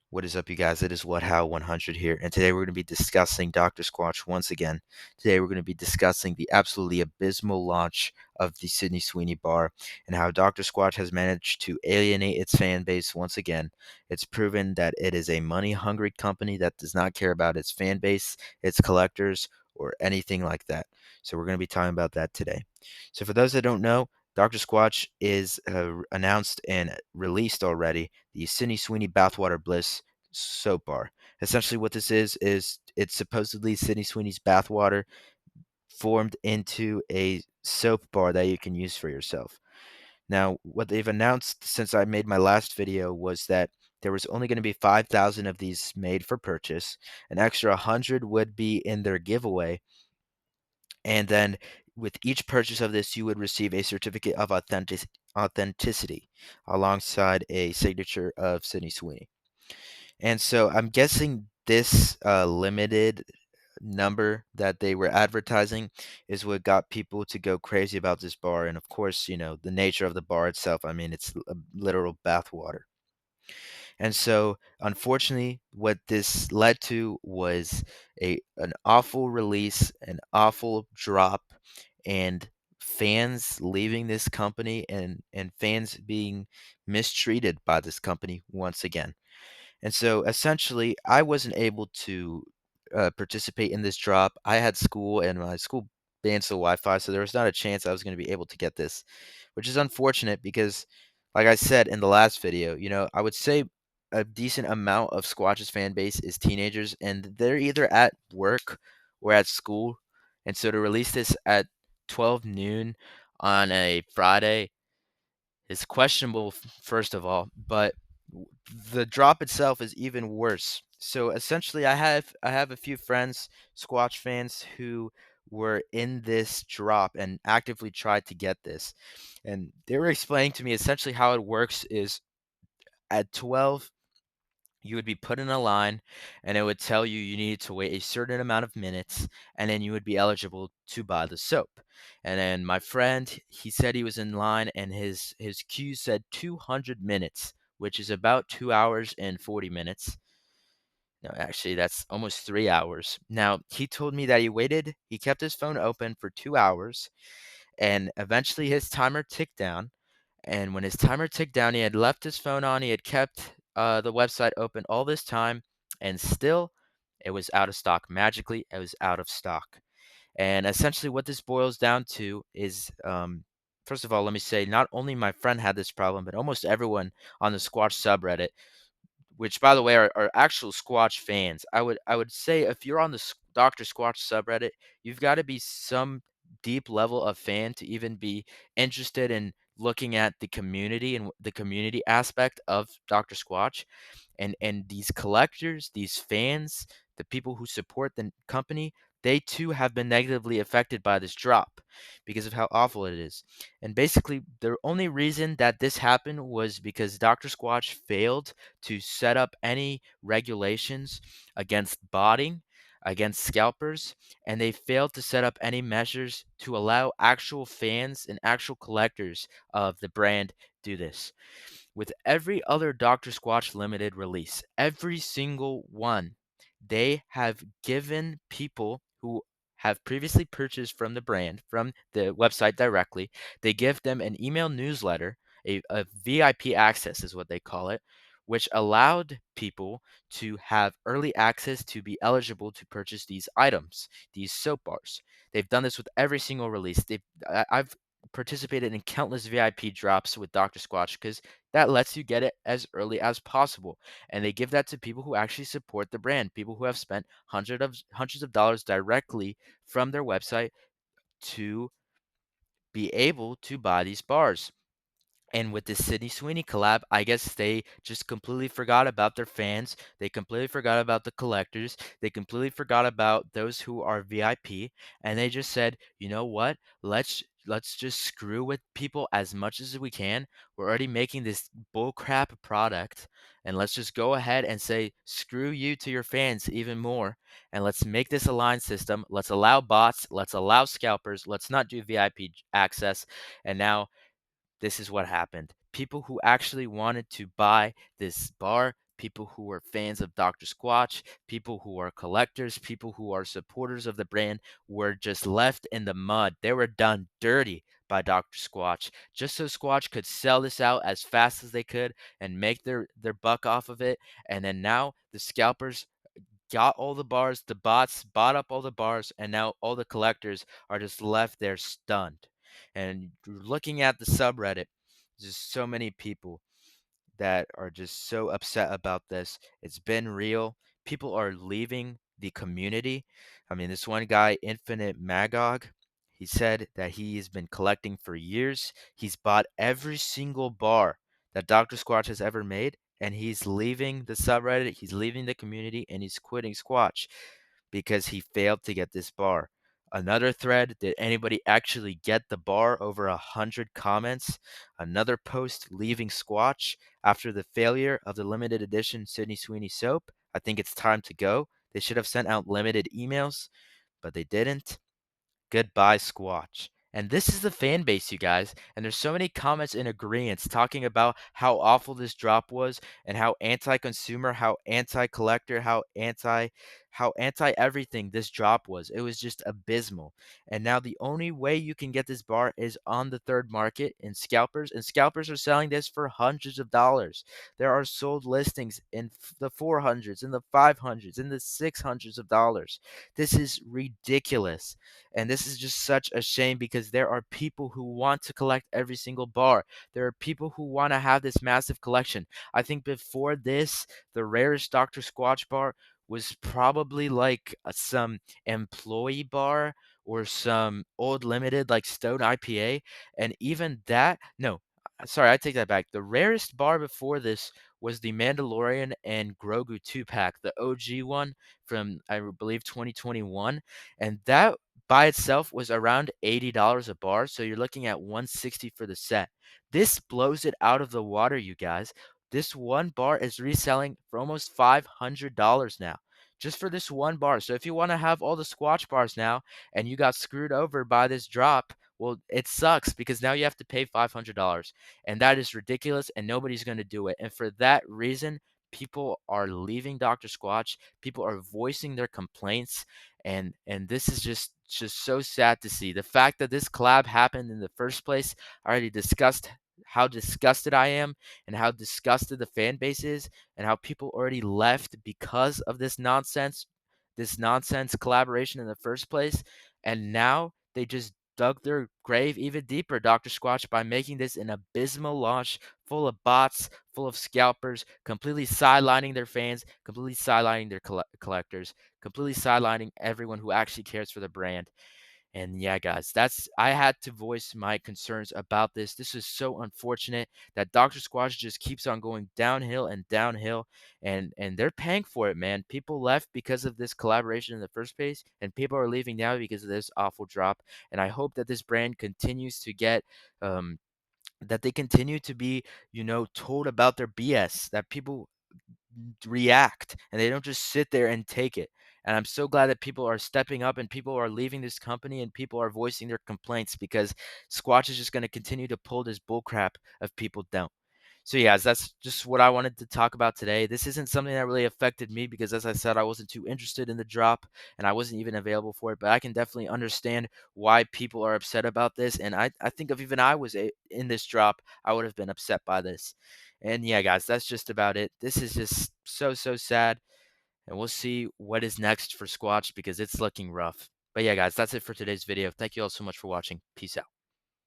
What is up, you guys? It is What How 100 here, and today we're going to be discussing Dr. Squatch once again. Today we're going to be discussing the absolutely abysmal launch of the Sydney Sweeney bar and how Dr. Squatch has managed to alienate its fan base once again. It's proven that it is a money-hungry company that does not care about its fan base, its collectors, or anything like that. So we're going to be talking about that today. So for those that don't know, Dr. Squatch is announced and released already the Sydney Sweeney Bathwater Bliss soap bar. Essentially, what this is it's supposedly Sydney Sweeney's bathwater formed into a soap bar that you can use for yourself. Now, what they've announced since I made my last video was that there was only going to be 5,000 of these made for purchase. An extra 100 would be in their giveaway. And then with each purchase of this, you would receive a certificate of authenticity alongside a signature of Sydney Sweeney. And so I'm guessing this limited number that they were advertising is what got people to go crazy about this bar. And of course, the nature of the bar itself. I mean, it's a literal bathwater. And so, unfortunately, what this led to was an awful release, an awful drop, and fans leaving this company and fans being mistreated by this company once again. And so essentially, I wasn't able to participate in this drop. I had school and my school banned the Wi-Fi, so there was not a chance I was going to be able to get this, which is unfortunate because, like I said in the last video, I would say a decent amount of Squatch's fan base is teenagers, and they're either at work or at school. And so to release this at 12 noon on a Friday is questionable, first of all, but the drop itself is even worse. So essentially, I have a few friends, Squatch fans, who were in this drop and actively tried to get this, and they were explaining to me essentially how it works is at 12 you would be put in a line and it would tell you you needed to wait a certain amount of minutes and then you would be eligible to buy the soap. And then my friend, he said he was in line and his queue said 200 minutes, which is about 2 hours and 40 minutes. No, actually that's almost 3 hours. Now, he told me that he kept his phone open for 2 hours and eventually his timer ticked down, and when his timer ticked down, he had left his phone on, he had kept, the website open all this time, and still, it was out of stock. Magically, it was out of stock. And essentially what this boils down to is, first of all, let me say, not only my friend had this problem, but almost everyone on the Squatch subreddit, which by the way are actual Squatch fans. I would say if you're on the Dr. Squatch subreddit, you've got to be some deep level of fan to even be interested in looking at the community and the community aspect of Dr. Squatch and these collectors, these fans, the people who support the company, they too have been negatively affected by this drop because of how awful it is. And basically, the only reason that this happened was because Dr. Squatch failed to set up any regulations against botting, against scalpers, and they failed to set up any measures to allow actual fans and actual collectors of the brand do this. With every other Dr. Squatch limited release, every single one, they have given people who have previously purchased from the brand, from the website directly, they give them an email newsletter, a VIP access is what they call it, which allowed people to have early access to be eligible to purchase these items, these soap bars. They've done this with every single release. I've participated in countless VIP drops with Dr. Squatch because that lets you get it as early as possible. And they give that to people who actually support the brand, people who have spent hundreds of dollars directly from their website to be able to buy these bars. And with this Sydney Sweeney collab, I guess they just completely forgot about their fans. They completely forgot about the collectors. They completely forgot about those who are VIP. And they just said, you know what? Let's just screw with people as much as we can. We're already making this bullcrap product. And let's just go ahead and say screw you to your fans even more. And let's make this a line system. Let's allow bots. Let's allow scalpers. Let's not do VIP access. And now this is what happened. People who actually wanted to buy this bar, people who are fans of Dr. Squatch, people who are collectors, people who are supporters of the brand were just left in the mud. They were done dirty by Dr. Squatch just so Squatch could sell this out as fast as they could and make their buck off of it. And then now the scalpers got all the bars, the bots bought up all the bars, and now all the collectors are just left there stunned. And looking at the subreddit, just so many people that are just so upset about this. It's been real. People are leaving the community. I mean, this one guy, Infinite Magog, he said that he has been collecting for years. He's bought every single bar that Dr. Squatch has ever made, and he's leaving the subreddit, he's leaving the community, and he's quitting Squatch because he failed to get this bar. Another thread, did anybody actually get the bar? Over 100 comments. Another post, leaving Squatch after the failure of the limited edition Sydney Sweeney soap. I think it's time to go. They should have sent out limited emails, but they didn't. Goodbye, Squatch. And this is the fan base, you guys. And there's so many comments in agreement talking about how awful this drop was and how anti-consumer, how anti-collector, how anti everything this drop was. It was just abysmal. And now the only way you can get this bar is on the third market in scalpers, and scalpers are selling this for hundreds of dollars. There are sold listings in the 400s, in the 500s, in the 600s of dollars. This is ridiculous. And this is just such a shame because there are people who want to collect every single bar. There are people who want to have this massive collection. I think before this, the rarest Dr. Squatch bar was probably like some employee bar or some old limited like Stone IPA. And even that, no, sorry, I take that back. The rarest bar before this was the Mandalorian and Grogu 2 pack, the OG one from I believe 2021. And that by itself was around $80 a bar, so you're looking at 160 for the set. This blows it out of the water, you guys. This one bar is reselling for almost $500 now. Just for this one bar. So if you want to have all the Squatch bars now and you got screwed over by this drop, well, it sucks because now you have to pay $500. And that is ridiculous and nobody's going to do it. And for that reason, people are leaving Dr. Squatch. People are voicing their complaints, and this is just so sad to see. The fact that this collab happened in the first place, I already discussed how disgusted I am and how disgusted the fan base is and how people already left because of this nonsense collaboration in the first place. And now they just dug their grave even deeper, Dr. Squatch, by making this an abysmal launch full of bots, full of scalpers, completely sidelining their fans, completely sidelining their collectors, completely sidelining everyone who actually cares for the brand. And yeah, guys, I had to voice my concerns about this. This is so unfortunate that Dr. Squatch just keeps on going downhill and downhill, and they're paying for it, man. People left because of this collaboration in the first place, and people are leaving now because of this awful drop. And I hope that this brand continues to get that they continue to be, told about their BS, that people react and they don't just sit there and take it. And I'm so glad that people are stepping up and people are leaving this company and people are voicing their complaints because Squatch is just going to continue to pull this bullcrap if people don't. So, yeah, that's just what I wanted to talk about today. This isn't something that really affected me because, as I said, I wasn't too interested in the drop and I wasn't even available for it. But I can definitely understand why people are upset about this. And I think if even I was in this drop, I would have been upset by this. And yeah, guys, that's just about it. This is just so, so sad. And we'll see what is next for Squatch because it's looking rough. But yeah, guys, that's it for today's video. Thank you all so much for watching. Peace out.